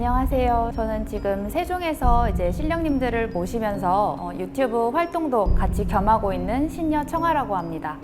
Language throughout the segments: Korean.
안녕하세요. 저는 지금 세종에서 이제 신령님들을 모시면서 유튜브 활동도 같이 겸하고 있는 신녀 청아라고 합니다.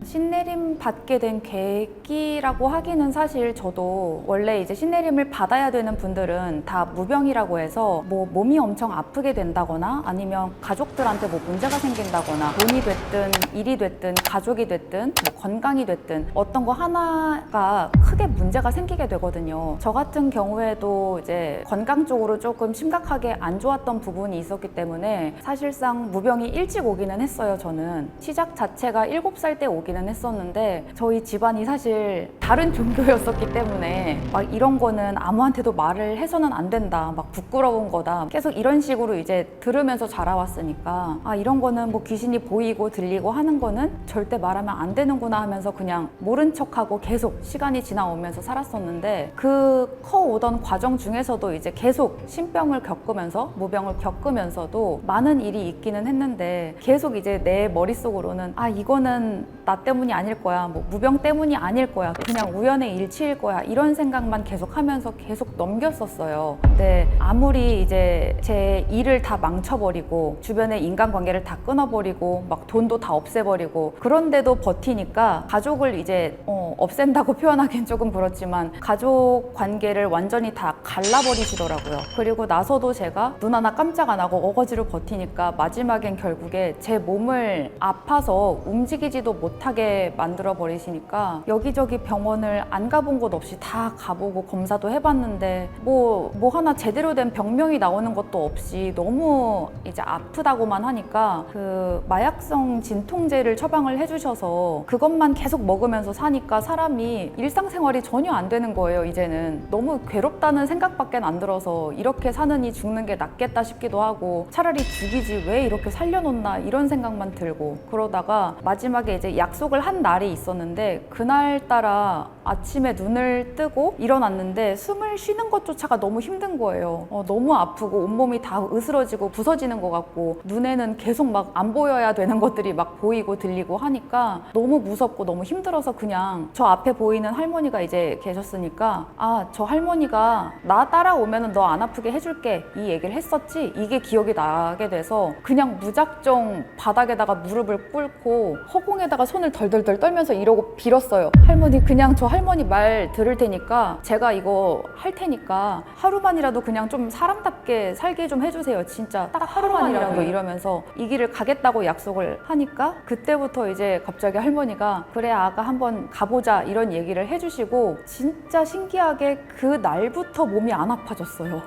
신내림 받게 된 계기라고 하기는 사실 저도 원래 이제 신내림을 받아야 되는 분들은 다 무병이라고 해서 뭐 몸이 엄청 아프게 된다거나 아니면 가족들한테 뭐 문제가 생긴다거나 돈이 됐든 일이 됐든 가족이 됐든 뭐 건강이 됐든 어떤 거 하나가 크게 문제가 생기게 되거든요. 저 같은 경우에도 이제 건강 쪽으로 조금 심각하게 안 좋았던 부분이 있었기 때문에 사실상 무병이 일찍 오기는 했어요. 저는 시작 자체가 7살 때 오기는 했었는데 저희 집안이 사실 다른 종교였었기 때문에 막 이런 거는 아무한테도 말을 해서는 안 된다, 막 부끄러운 거다, 계속 이런 식으로 이제 들으면서 자라왔으니까 이런 거는 뭐 귀신이 보이고 들리고 하는 거는 절대 말하면 안 되는구나 하면서 그냥 모른 척하고 계속 시간이 지나오면서 살았었는데 그 커오던 과정 중에서도 이제 계속 신병을 겪으면서 무병을 겪으면서도 많은 일이 있기는 했는데 계속 이제 내 머릿속으로는 이거는 나 때문이 아닐 거야, 뭐 무병 때문이 아닐 거야, 그냥 우연의 일치일 거야, 이런 생각만 계속 하면서 계속 넘겼었어요. 근데 아무리 이제 제 일을 다 망쳐버리고 주변의 인간관계를 다 끊어버리고 막 돈도 다 없애버리고 그런데도 버티니까 가족을 이제 없앤다고 표현하기엔 조금 그렇지만 가족 관계를 완전히 다 갈라버리시더라고요. 그리고 나서도 제가 눈 하나 깜짝 안 하고 어거지로 버티니까 마지막엔 결국에 제 몸을 아파서 움직이지도 못하게 만들어 버리시니까 여기저기 병원을 안 가본 곳 없이 다 가보고 검사도 해봤는데 뭐 하나 제대로 된 병명이 나오는 것도 없이 너무 이제 아프다고만 하니까 그 마약성 진통제를 처방을 해주셔서 그것만 계속 먹으면서 사니까 사람이 일상생활이 전혀 안 되는 거예요. 이제는 너무 괴롭다는 생각밖에 안 들어서 이렇게 사느니 죽는 게 낫겠다 싶기도 하고 차라리 죽이지 왜 이렇게 살려놓나 이런 생각만 들고 그러다가 마지막에 이제 약속을 한 날이 있었는데 그날따라 아침에 눈을 뜨고 일어났는데 숨을 쉬는 것조차가 너무 힘든 거예요. 너무 아프고 온몸이 다 으스러지고 부서지는 것 같고 눈에는 계속 막 안 보여야 되는 것들이 막 보이고 들리고 하니까 너무 무섭고 너무 힘들어서 그냥 저 앞에 보이는 할머니가 이제 계셨으니까 저 할머니가 나 따라오면 너 안 아프게 해줄게 이 얘기를 했었지, 이게 기억이 나게 돼서 그냥 무작정 바닥에다가 무릎을 꿇고 허공에다가 손을 덜덜덜 떨면서 이러고 빌었어요. 할머니, 그냥 저 할머니 말 들을 테니까 제가 이거 할 테니까 하루만이라도 그냥 좀 사람답게 살게 좀 해주세요. 진짜 딱 하루만이라도 이러면서 이 길을 가겠다고 약속을 하니까 그때부터 이제 갑자기 할머니가 그래 아가 한번 가보자 이런 얘기를 해주시고 진짜 신기하게 그 날부터 몸이 안 아파졌어요.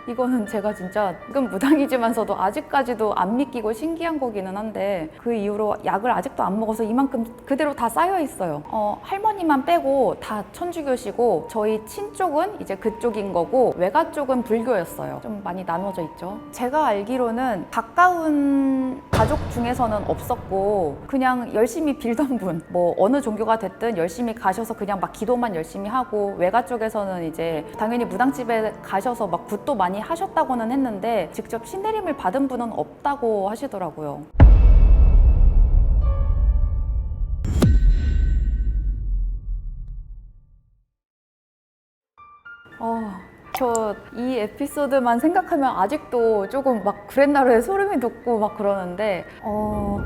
이거는 제가 진짜 지금 무당이지만서도 아직까지도 안 믿기고 신기한 거기는 한데 그 이후로 약을 아직도 안 먹어서 이만큼 그대로 다 쌓여 있어요. 할머니만 빼고 다 천주교시고 저희 친쪽은 이제 그쪽인 거고 외가 쪽은 불교였어요. 좀 많이 나눠져 있죠. 제가 알기로는 가까운 가족 중에서는 없었고 그냥 열심히 빌던 분, 뭐 어느 종교가 됐든 열심히 가셔서 그냥 막 기도만 열심히 하고 외가 쪽에서는 이제 당연히 무당집에 가셔서 막 굿도 많이 하셨다고는 했는데 직접 신내림을 받은 분은 없다고 하시더라고요. 저 이 에피소드만 생각하면 아직도 조금 막 그랬나루에 소름이 돋고 막 그러는데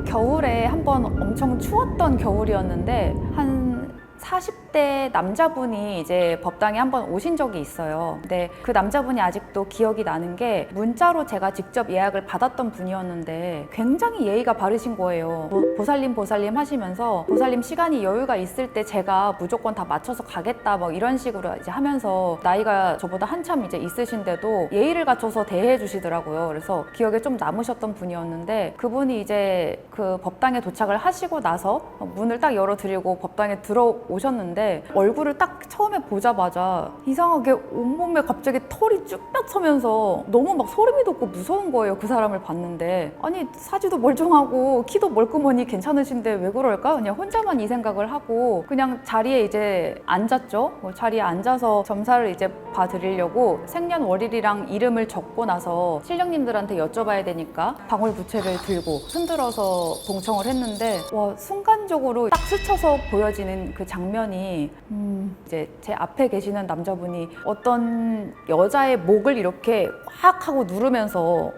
겨울에 한번 엄청 추웠던 겨울이었는데 한 40대 남자분이 이제 법당에 한번 오신 적이 있어요. 근데 그 남자분이 아직도 기억이 나는 게 문자로 제가 직접 예약을 받았던 분이었는데 굉장히 예의가 바르신 거예요. 보살님 하시면서 보살님 시간이 여유가 있을 때 제가 무조건 다 맞춰서 가겠다 뭐 이런 식으로 이제 하면서 나이가 저보다 한참 이제 있으신데도 예의를 갖춰서 대해 주시더라고요. 그래서 기억에 좀 남으셨던 분이었는데 그분이 이제 그 법당에 도착을 하시고 나서 문을 딱 열어드리고 법당에 들어오셨는데 얼굴을 딱 처음에 보자마자 이상하게 온몸에 갑자기 털이 쭉 뻗쳐면서 너무 막 소름이 돋고 무서운 거예요. 그 사람을 봤는데 아니 사지도 멀쩡하고 키도 멀끔하니 괜찮으신데 왜 그럴까? 그냥 혼자만 이 생각을 하고 그냥 자리에 이제 앉았죠. 자리에 앉아서 점사를 이제 봐드리려고 생년월일이랑 이름을 적고 나서 신령님들한테 여쭤봐야 되니까 방울부채를 들고 흔들어서 봉청을 했는데 와 순간적으로 딱 스쳐서 보여지는 그 장면 장면이 이제 제 앞에 계시는 남자분이 어떤 여자의 목을 이렇게 확 하고 누르면서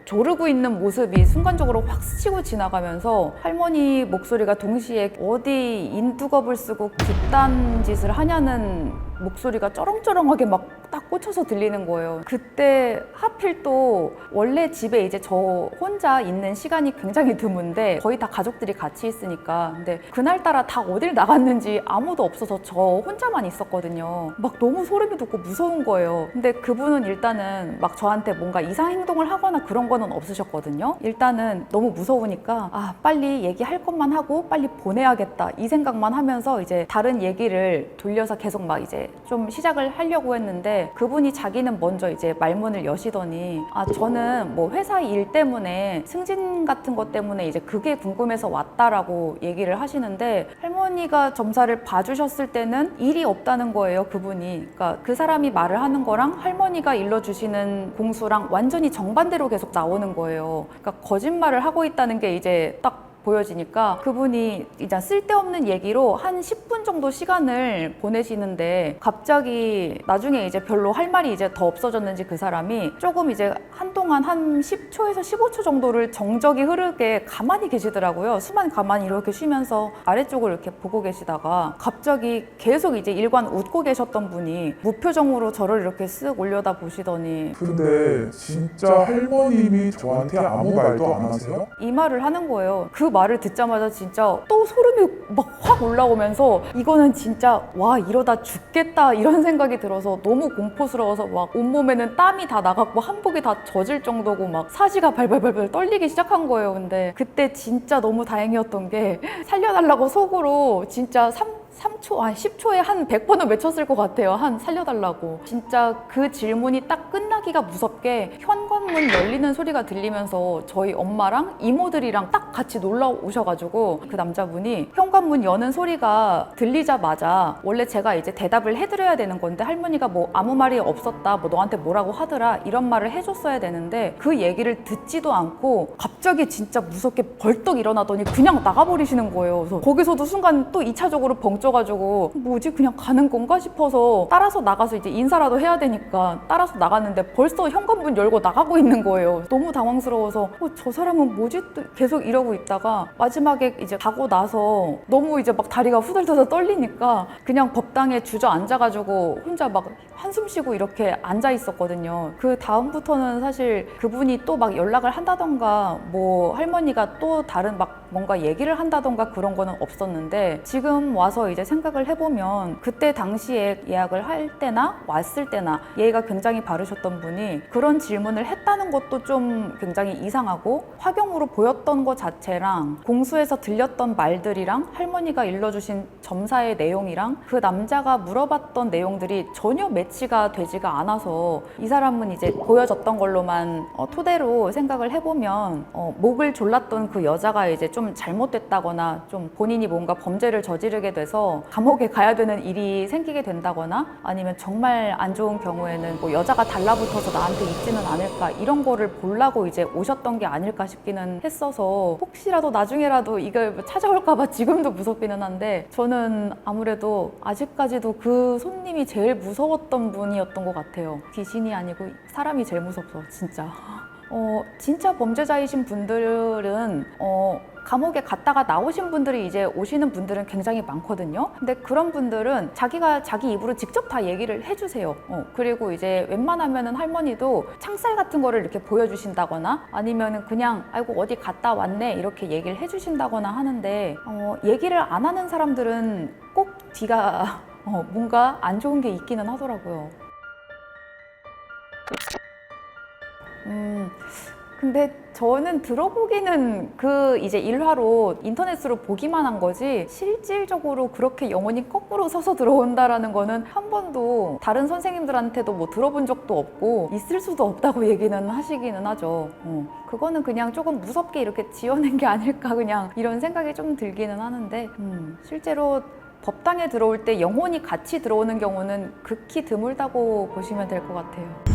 조르고 있는 모습이 순간적으로 확 스치고 지나가면서 할머니 목소리가 동시에 어디 인두겁을 쓰고 그딴 짓을 하냐는 목소리가 쩌렁쩌렁하게 막 딱 꽂혀서 들리는 거예요. 그때 하필 또 원래 집에 이제 저 혼자 있는 시간이 굉장히 드문데 거의 다 가족들이 같이 있으니까 근데 그날따라 다 어딜 나갔는지 아무도 없어서 저 혼자만 있었거든요. 막 너무 소름이 돋고 무서운 거예요. 근데 그분은 일단은 막 저한테 뭔가 이상 행동을 하거나 그런 거는 없으셨거든요. 일단은 너무 무서우니까 아 빨리 얘기할 것만 하고 빨리 보내야겠다 이 생각만 하면서 이제 다른 얘기를 돌려서 계속 막 이제 좀 시작을 하려고 했는데 그분이 자기는 먼저 이제 말문을 여시더니 아 저는 뭐 회사 일 때문에 승진 같은 것 때문에 이제 그게 궁금해서 왔다라고 얘기를 하시는데 할머니가 점사를 봐주셨을 때는 일이 없다는 거예요. 그분이. 그러니까 그 사람이 말을 하는 거랑 할머니가 일러주시는 공수랑 완전히 정반대로 계속 나오는 거예요. 그러니까 거짓말을 하고 있다는 게 이제 딱 보여지니까 그분이 이제 쓸데없는 얘기로 한 10분 정도 시간을 보내시는데 갑자기 나중에 이제 별로 할 말이 이제 더 없어졌는지 그 사람이 조금 이제 한동안 한 10초에서 15초 정도를 정적이 흐르게 가만히 계시더라고요. 수만 가만히 이렇게 쉬면서 아래쪽을 이렇게 보고 계시다가 갑자기 계속 이제 일관 웃고 계셨던 분이 무표정으로 저를 이렇게 쓱 올려다 보시더니 근데 진짜 할머님이 저한테 아무 말도 안 하세요? 이 말을 하는 거예요. 그 말을 듣자마자 진짜 또 소름이 막 확 올라오면서 이거는 진짜 와 이러다 죽겠다 이런 생각이 들어서 너무 공포스러워서 막 온몸에는 땀이 다 나갔고 한복이 다 젖을 정도고 막 사지가 발발발발 떨리기 시작한 거예요. 근데 그때 진짜 너무 다행이었던 게 살려달라고 속으로 진짜 3초, 아니 10초에 한 100번은 외쳤을 것 같아요. 한 살려달라고. 진짜 그 질문이 딱 끝나기가 무섭게 현관문 열리는 소리가 들리면서 저희 엄마랑 이모들이랑 딱 같이 놀러 오셔가지고 그 남자분이 현관문 여는 소리가 들리자마자 원래 제가 이제 대답을 해드려야 되는 건데 할머니가 뭐 아무 말이 없었다, 뭐 너한테 뭐라고 하더라 이런 말을 해줬어야 되는데 그 얘기를 듣지도 않고 갑자기 진짜 무섭게 벌떡 일어나더니 그냥 나가버리시는 거예요. 그래서 거기서도 순간 또 2차적으로 벙쪄가지고 뭐지 그냥 가는 건가 싶어서 따라서 나가서 이제 인사라도 해야 되니까 따라서 나갔는데 벌써 현관문 열고 나가고 있는 거예요. 너무 당황스러워서 저 사람은 뭐지 또 계속 이러고 있다가 마지막에 이제 가고 나서 너무 이제 막 다리가 후들후들 떨리니까 그냥 법당에 주저앉아가지고 혼자 막 한숨 쉬고 이렇게 앉아 있었거든요. 그 다음부터는 사실 그분이 또 막 연락을 한다던가 뭐 할머니가 또 다른 막 뭔가 얘기를 한다던가 그런 거는 없었는데 지금 와서 이제 생각을 해보면 그때 당시에 예약을 할 때나 왔을 때나 예의가 굉장히 바르셨던 분이 그런 질문을 했다는 것도 좀 굉장히 이상하고 화경으로 보였던 것 자체랑 공수에서 들렸던 말들이랑 할머니가 일러주신 점사의 내용이랑 그 남자가 물어봤던 내용들이 전혀 매치가 되지가 않아서 이 사람은 이제 보여졌던 걸로만 토대로 생각을 해보면 목을 졸랐던 그 여자가 이제 좀 잘못됐다거나 좀 본인이 뭔가 범죄를 저지르게 돼서 감옥에 가야 되는 일이 생기게 된다거나 아니면 정말 안 좋은 경우에는 뭐 여자가 달라붙어서 나한테 있지는 않을까 이런 거를 보려고 이제 오셨던 게 아닐까 싶기는 했어서 혹시라도 나중에라도 이걸 찾아올까 봐 지금도 무섭기는 한데 저는 아무래도 아직까지도 그 손님이 제일 무서웠던 분이었던 것 같아요. 귀신이 아니고 사람이 제일 무섭죠, 진짜. 진짜 범죄자이신 분들은 감옥에 갔다가 나오신 분들이 이제 오시는 분들은 굉장히 많거든요. 근데 그런 분들은 자기가 자기 입으로 직접 다 얘기를 해주세요. 그리고 이제 웬만하면은 할머니도 창살 같은 거를 이렇게 보여주신다거나 아니면은 그냥 아이고 어디 갔다 왔네 이렇게 얘기를 해주신다거나 하는데 얘기를 안 하는 사람들은 꼭 뒤가 뭔가 안 좋은 게 있기는 하더라고요. 근데 저는 들어보기는 그 이제 일화로 인터넷으로 보기만 한 거지 실질적으로 그렇게 영혼이 거꾸로 서서 들어온다라는 거는 한 번도 다른 선생님들한테도 뭐 들어본 적도 없고 있을 수도 없다고 얘기는 하시기는 하죠. 그거는 그냥 조금 무섭게 이렇게 지어낸 게 아닐까 그냥 이런 생각이 좀 들기는 하는데 실제로 법당에 들어올 때 영혼이 같이 들어오는 경우는 극히 드물다고 보시면 될 것 같아요.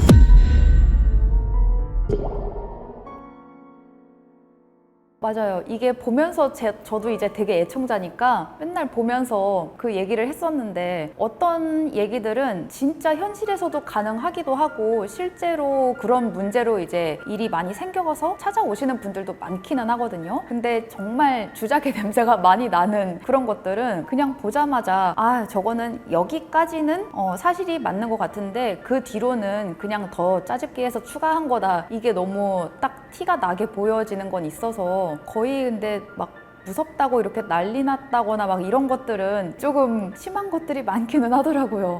맞아요. 이게 보면서 저도 이제 되게 애청자니까 맨날 보면서 그 얘기를 했었는데 어떤 얘기들은 진짜 현실에서도 가능하기도 하고 실제로 그런 문제로 이제 일이 많이 생겨서 찾아오시는 분들도 많기는 하거든요. 근데 정말 주작의 냄새가 많이 나는 그런 것들은 그냥 보자마자 아, 저거는 여기까지는 사실이 맞는 것 같은데 그 뒤로는 그냥 더 짜집기 해서 추가한 거다. 이게 너무 딱 티가 나게 보여지는 건 있어서 거의 근데 막 무섭다고 이렇게 난리 났다거나 막 이런 것들은 조금 심한 것들이 많기는 하더라고요.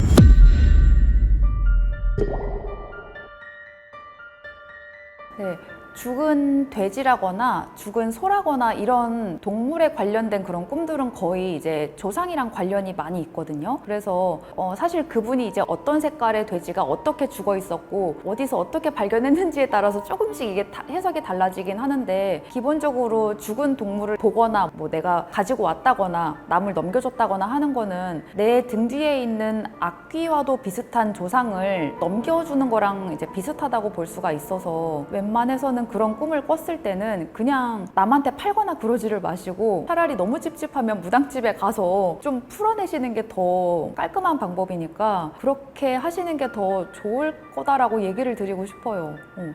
네. 죽은 돼지라거나 죽은 소라거나 이런 동물에 관련된 그런 꿈들은 거의 이제 조상이랑 관련이 많이 있거든요. 그래서 사실 그분이 이제 어떤 색깔의 돼지가 어떻게 죽어 있었고 어디서 어떻게 발견했는지에 따라서 조금씩 이게 해석이 달라지긴 하는데 기본적으로 죽은 동물을 보거나 뭐 내가 가지고 왔다거나 남을 넘겨줬다거나 하는 거는 내 등 뒤에 있는 악귀와도 비슷한 조상을 넘겨주는 거랑 이제 비슷하다고 볼 수가 있어서 웬만해서는 그런 꿈을 꿨을 때는 그냥 남한테 팔거나 그러지를 마시고 차라리 너무 찝찝하면 무당집에 가서 좀 풀어내시는 게 더 깔끔한 방법이니까 그렇게 하시는 게 더 좋을 거다라고 얘기를 드리고 싶어요.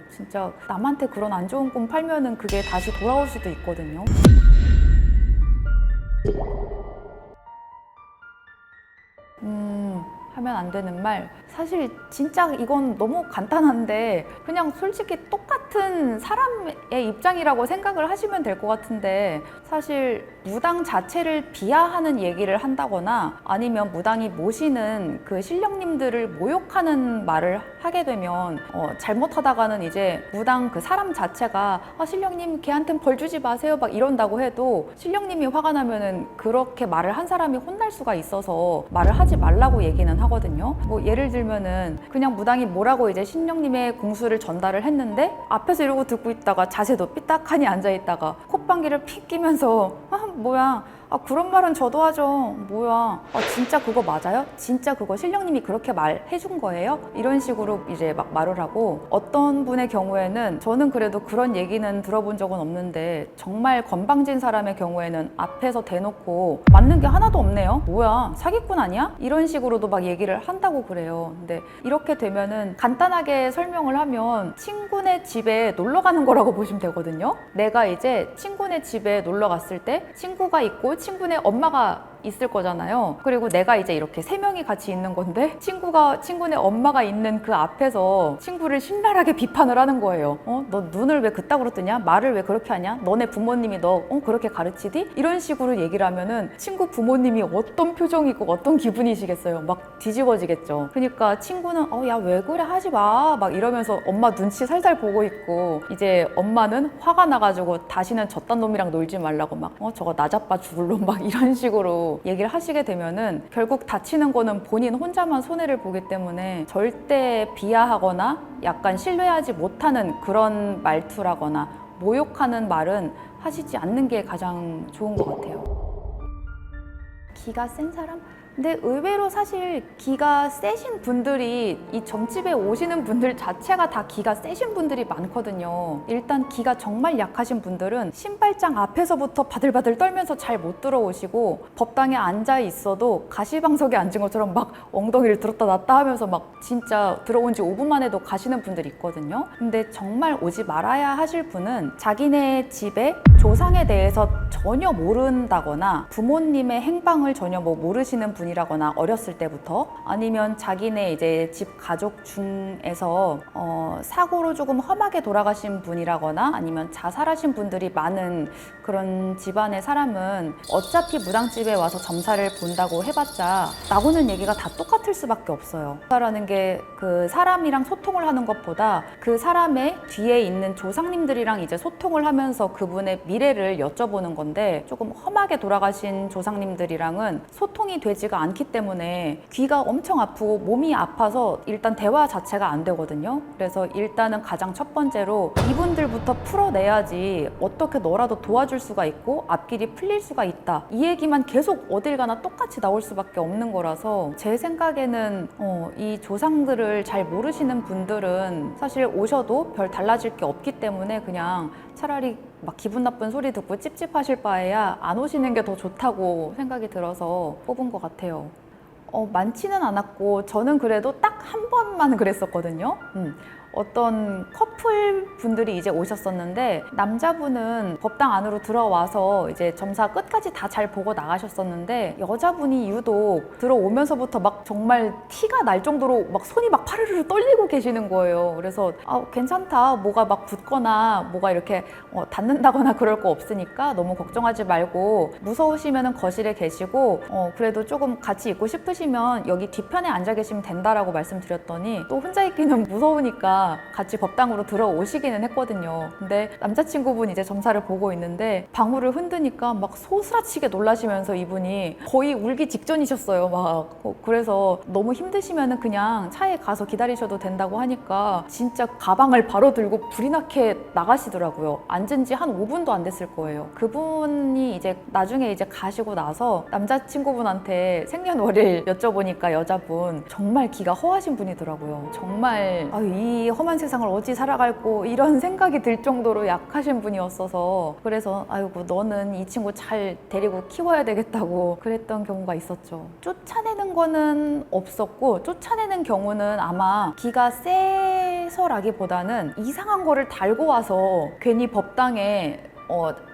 진짜 남한테 그런 안 좋은 꿈 팔면은 그게 다시 돌아올 수도 있거든요. 하면 안 되는 말. 사실 진짜 이건 너무 간단한데 그냥 솔직히 똑같은 사람의 입장이라고 생각을 하시면 될 것 같은데 사실 무당 자체를 비하하는 얘기를 한다거나 아니면 무당이 모시는 그 신령님들을 모욕하는 말을 하게 되면 잘못하다가는 이제 무당 그 사람 자체가 신령님 걔한텐 벌 주지 마세요 막 이런다고 해도 신령님이 화가 나면은 그렇게 말을 한 사람이 혼날 수가 있어서 말을 하지 말라고 얘기는 하거든요. 뭐 예를 들면은 그냥 무당이 뭐라고 이제 신령님의 공수를 전달을 했는데 앞에서 이러고 듣고 있다가 자세도 삐딱하니 앉아있다가 콧방귀를 픽 끼면서 뭐야 그런 말은 저도 하죠. 뭐야 진짜 그거 맞아요? 진짜 그거 신령님이 그렇게 말해준 거예요? 이런 식으로 이제 막 말을 하고 어떤 분의 경우에는 저는 그래도 그런 얘기는 들어본 적은 없는데 정말 건방진 사람의 경우에는 앞에서 대놓고 맞는 게 하나도 없네요. 뭐야 사기꾼 아니야? 이런 식으로도 막 얘기를 한다고 그래요. 근데 이렇게 되면은 간단하게 설명을 하면 친구네 집에 놀러 가는 거라고 보시면 되거든요. 내가 이제 친구네 집에 놀러 갔을 때 친구가 있고 친구네 엄마가 있을 거잖아요. 그리고 내가 이제 이렇게 3명이 같이 있는 건데 친구네 엄마가 있는 그 앞에서 친구를 신랄하게 비판을 하는 거예요. 너 눈을 왜 그따구로 뜨냐? 말을 왜 그렇게 하냐? 너네 부모님이 너 그렇게 가르치디? 이런 식으로 얘기를 하면은 친구 부모님이 어떤 표정이고 어떤 기분이시겠어요? 막 뒤집어지겠죠. 그러니까 친구는 야 왜 그래 하지 마 막 이러면서 엄마 눈치 살살 보고 있고 이제 엄마는 화가 나가지고 다시는 저딴 놈이랑 놀지 말라고 막 저거 나자빠 죽을 놈 막 이런 식으로 얘기를 하시게 되면은 결국 다치는 거는 본인 혼자만 손해를 보기 때문에 절대 비하하거나 약간 신뢰하지 못하는 그런 말투라거나 모욕하는 말은 하시지 않는 게 가장 좋은 것 같아요. 기가 센 사람? 근데 의외로 사실 기가 세신 분들이 이 점집에 오시는 분들 자체가 다 기가 세신 분들이 많거든요. 일단 기가 정말 약하신 분들은 신발장 앞에서부터 바들바들 떨면서 잘 못 들어오시고 법당에 앉아 있어도 가시방석에 앉은 것처럼 막 엉덩이를 들었다 놨다 하면서 막 진짜 들어온 지 5분 만에도 가시는 분들이 있거든요. 근데 정말 오지 말아야 하실 분은 자기네 집에 조상에 대해서 전혀 모른다거나 부모님의 행방을 전혀 모르시는 분이라거나 어렸을 때부터 아니면 자기네 이제 집 가족 중에서 사고로 조금 험하게 돌아가신 분이라거나 아니면 자살하신 분들이 많은 그런 집안의 사람은 어차피 무당집에 와서 점사를 본다고 해봤자 나오는 얘기가 다 똑같을 수밖에 없어요. 점사라는 게 그 사람이랑 소통을 하는 것보다 그 사람의 뒤에 있는 조상님들이랑 이제 소통을 하면서 그분의 미래를 여쭤보는 건데 조금 험하게 돌아가신 조상님들이랑은 소통이 되지가 않기 때문에 귀가 엄청 아프고 몸이 아파서 일단 대화 자체가 안 되거든요. 그래서 일단은 가장 첫 번째로 이분들부터 풀어내야지 어떻게 너라도 도와줄 수가 있고 앞길이 풀릴 수가 있다. 이 얘기만 계속 어딜 가나 똑같이 나올 수밖에 없는 거라서 제 생각에는 이 조상들을 잘 모르시는 분들은 사실 오셔도 별 달라질 게 없기 때문에 그냥 차라리 막 기분 나쁜 소리 듣고 찝찝하실 바에야 안 오시는 게 더 좋다고 생각이 들어서 뽑은 것 같아요. 많지는 않았고 저는 그래도 딱 한 번만 그랬었거든요. 어떤 커플 분들이 이제 오셨었는데 남자분은 법당 안으로 들어와서 이제 점사 끝까지 다 잘 보고 나가셨었는데 여자분이 유독 들어오면서부터 막 정말 티가 날 정도로 막 손이 막 파르르 떨리고 계시는 거예요. 그래서 괜찮다, 뭐가 막 붓거나 뭐가 이렇게 닿는다거나 그럴 거 없으니까 너무 걱정하지 말고 무서우시면은 거실에 계시고 그래도 조금 같이 있고 싶으시면 여기 뒤편에 앉아 계시면 된다라고 말씀드렸더니 또 혼자 있기는 무서우니까 같이 법당으로 들어오시기는 했거든요. 근데 남자친구분이 이제 점사를 보고 있는데 방울을 흔드니까 막 소스라치게 놀라시면서 이분이 거의 울기 직전이셨어요. 막 그래서 너무 힘드시면은 그냥 차에 가서 기다리셔도 된다고 하니까 진짜 가방을 바로 들고 불이 나게 나가시더라고요. 앉은 지 한 5분도 안 됐을 거예요. 그분이 이제 나중에 이제 가시고 나서 남자친구분한테 생년월일 여쭤보니까 여자분 정말 기가 허하신 분이더라고요. 정말 이 험한 세상을 어찌 살아갈고 이런 생각이 들 정도로 약하신 분이었어서 그래서 아이고 너는 이 친구 잘 데리고 키워야 되겠다고 그랬던 경우가 있었죠. 쫓아내는 거는 없었고 쫓아내는 경우는 아마 기가 세서라기보다는 이상한 거를 달고 와서 괜히 법당에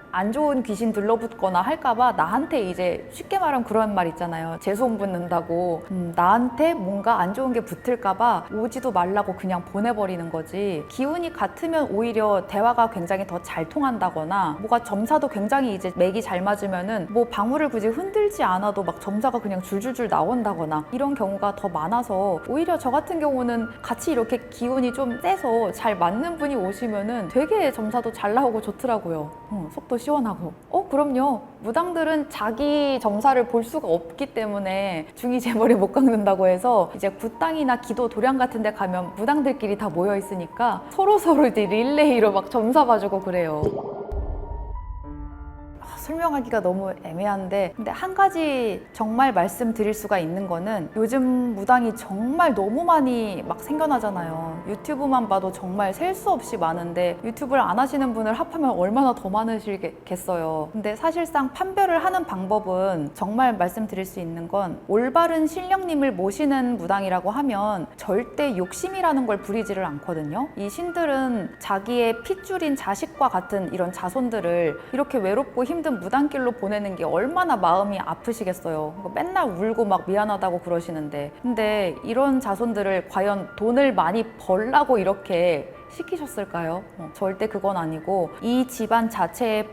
안 좋은 귀신 들러붙거나 할까봐 나한테 이제 쉽게 말하면 그런 말 있잖아요. 재수홍 붙는다고. 나한테 뭔가 안 좋은 게 붙을까봐 오지도 말라고 그냥 보내버리는 거지. 기운이 같으면 오히려 대화가 굉장히 더 잘 통한다거나 뭐가 점사도 굉장히 이제 맥이 잘 맞으면은 뭐 방울을 굳이 흔들지 않아도 막 점사가 그냥 줄줄줄 나온다거나 이런 경우가 더 많아서 오히려 저 같은 경우는 같이 이렇게 기운이 좀 세서 잘 맞는 분이 오시면은 되게 점사도 잘 나오고 좋더라고요. 속도 시원하고. 그럼요. 무당들은 자기 점사를 볼 수가 없기 때문에 중이 재벌이 못 깎는다고 해서 이제 굿당이나 기도 도량 같은 데 가면 무당들끼리 다 모여 있으니까 서로 이제 릴레이로 막 점사 봐주고 그래요. 설명하기가 너무 애매한데 근데 한 가지 정말 말씀드릴 수가 있는 거는 요즘 무당이 정말 너무 많이 막 생겨나잖아요. 유튜브만 봐도 정말 셀 수 없이 많은데 유튜브를 안 하시는 분을 합하면 얼마나 더 많으시겠어요. 근데 사실상 판별을 하는 방법은 정말 말씀드릴 수 있는 건 올바른 신령님을 모시는 무당이라고 하면 절대 욕심이라는 걸 부리지를 않거든요. 이 신들은 자기의 핏줄인 자식과 같은 이런 자손들을 이렇게 외롭고 힘든 무당길로 보내는 게 얼마나 마음이 아프시겠어요. 맨날 울고 막 미안하다고 그러시는데 근데 이런 자손들을 과연 돈을 많이 벌라고 이렇게 시키셨을까요? 절대 그건 아니고 이 집안 자체의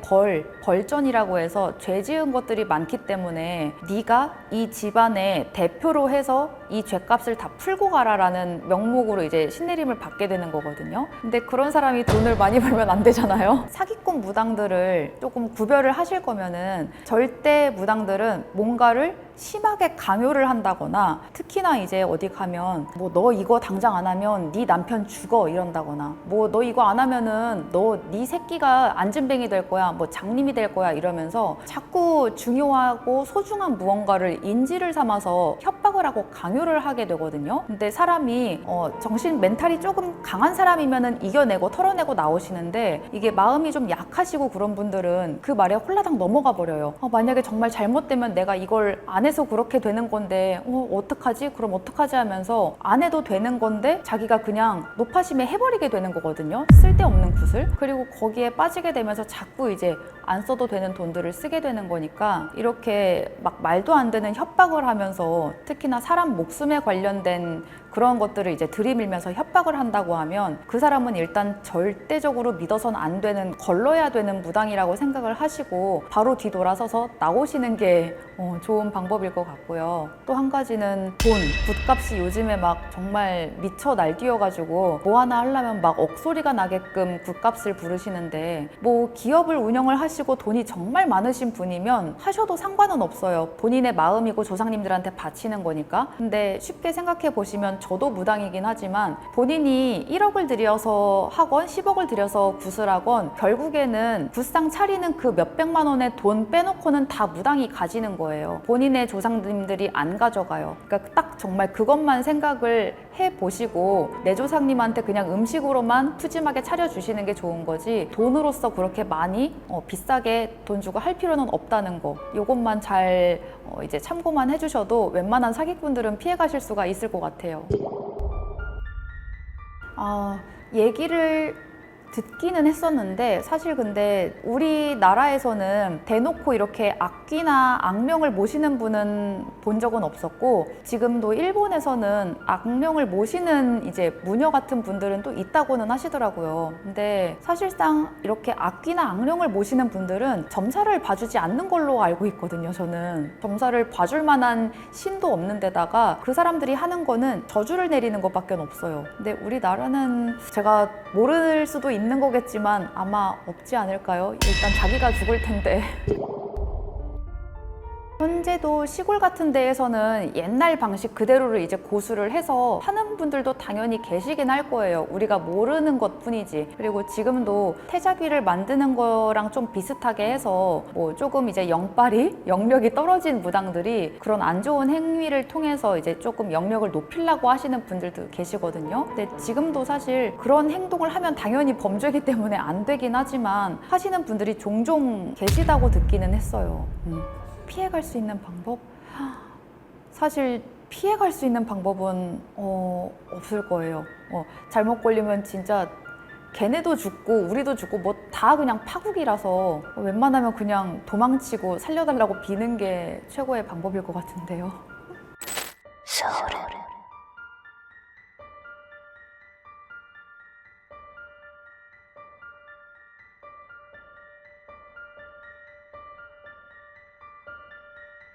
벌전이라고 해서 죄 지은 것들이 많기 때문에 네가 이 집안의 대표로 해서 이 죄값을 다 풀고 가라라는 명목으로 이제 신내림을 받게 되는 거거든요. 근데 그런 사람이 돈을 많이 벌면 안 되잖아요. 사기꾼 무당들을 조금 구별을 하실 거면은 절대 무당들은 뭔가를 심하게 강요를 한다거나 특히나 이제 어디 가면 뭐 너 이거 당장 안 하면 네 남편 죽어 이런다거나 뭐 너 이거 안 하면은 너 네 새끼가 안진뱅이 될 거야 뭐 장님이 될 거야 이러면서 자꾸 중요하고 소중한 무언가를 인지를 삼아서 협박을 하고 강요를 하게 되거든요. 근데 사람이 정신 멘탈이 조금 강한 사람이면은 이겨내고 털어내고 나오시는데 이게 마음이 좀 약하시고 그런 분들은 그 말에 홀라당 넘어가 버려요. 만약에 정말 잘못되면 내가 이걸 안 해서 그렇게 되는 건데 어떡하지? 그럼 어떡하지? 하면서 안 해도 되는 건데 자기가 그냥 노파심에 해버리게 되는 거거든요. 쓸데없는 굿을. 그리고 거기에 빠지게 되면서 자꾸 이제 안 써도 되는 돈들을 쓰게 되는 거니까 이렇게 막 말도 안 되는 협박을 하면서 특히나 사람 목숨에 관련된 그런 것들을 이제 들이밀면서 협박을 한다고 하면 그 사람은 일단 절대적으로 믿어서는 안 되는 걸러야 되는 무당이라고 생각을 하시고 바로 뒤돌아서서 나오시는 게 좋은 방법일 것 같고요. 또 한 가지는 돈, 굿값이 요즘에 막 정말 미쳐 날뛰어가지고 뭐 하나 하려면 막 억소리가 나게끔 굿값을 부르시는데 뭐 기업을 운영을 하시고 돈이 정말 많으신 분이면 하셔도 상관은 없어요. 본인의 마음이고 조상님들한테 바치는 거니까. 근데 쉽게 생각해 보시면 저도 무당이긴 하지만 본인이 1억을 들여서 하건 10억을 들여서 굿을 하건 결국에는 굿상 차리는 그 몇백만 원의 돈 빼놓고는 다 무당이 가지는 거예요. 본인의 대부분의 조상님들이 안 가져가요. 그러니까 딱 정말 그것만 생각을 해보시고 내 조상님한테 그냥 음식으로만 푸짐하게 차려주시는 게 좋은 거지 돈으로서 그렇게 많이 비싸게 돈 주고 할 필요는 없다는 거, 이것만 잘 이제 참고만 해주셔도 웬만한 사기꾼들은 피해 가실 수가 있을 것 같아요. 얘기를 듣기는 했었는데 사실 근데 우리나라에서는 대놓고 이렇게 악귀나 악령을 모시는 분은 본 적은 없었고, 지금도 일본에서는 악령을 모시는 이제 무녀 같은 분들은 또 있다고는 하시더라고요. 근데 사실상 이렇게 악귀나 악령을 모시는 분들은 점사를 봐주지 않는 걸로 알고 있거든요. 저는 점사를 봐줄 만한 신도 없는 데다가 그 사람들이 하는 거는 저주를 내리는 것밖에 없어요. 근데 우리나라는 제가 모를 수도 있는 거겠지만 아마 없지 않을까요? 일단 자기가 죽을 텐데. 현재도 시골 같은 데에서는 옛날 방식 그대로를 이제 고수를 해서 하는 분들도 당연히 계시긴 할 거예요. 우리가 모르는 것 뿐이지. 그리고 지금도 태자귀를 만드는 거랑 좀 비슷하게 해서 뭐 조금 이제 영력이 떨어진 무당들이 그런 안 좋은 행위를 통해서 이제 조금 영력을 높이려고 하시는 분들도 계시거든요. 근데 지금도 사실 그런 행동을 하면 당연히 범죄이기 때문에 안 되긴 하지만 하시는 분들이 종종 계시다고 듣기는 했어요. 피해갈 수 있는 방법? 사실 피해갈 수 있는 방법은 없을 거예요. 잘못 걸리면 진짜 걔네도 죽고 우리도 죽고 뭐 다 그냥 파국이라서 웬만하면 그냥 도망치고 살려달라고 비는 게 최고의 방법일 것 같은데요. 소름.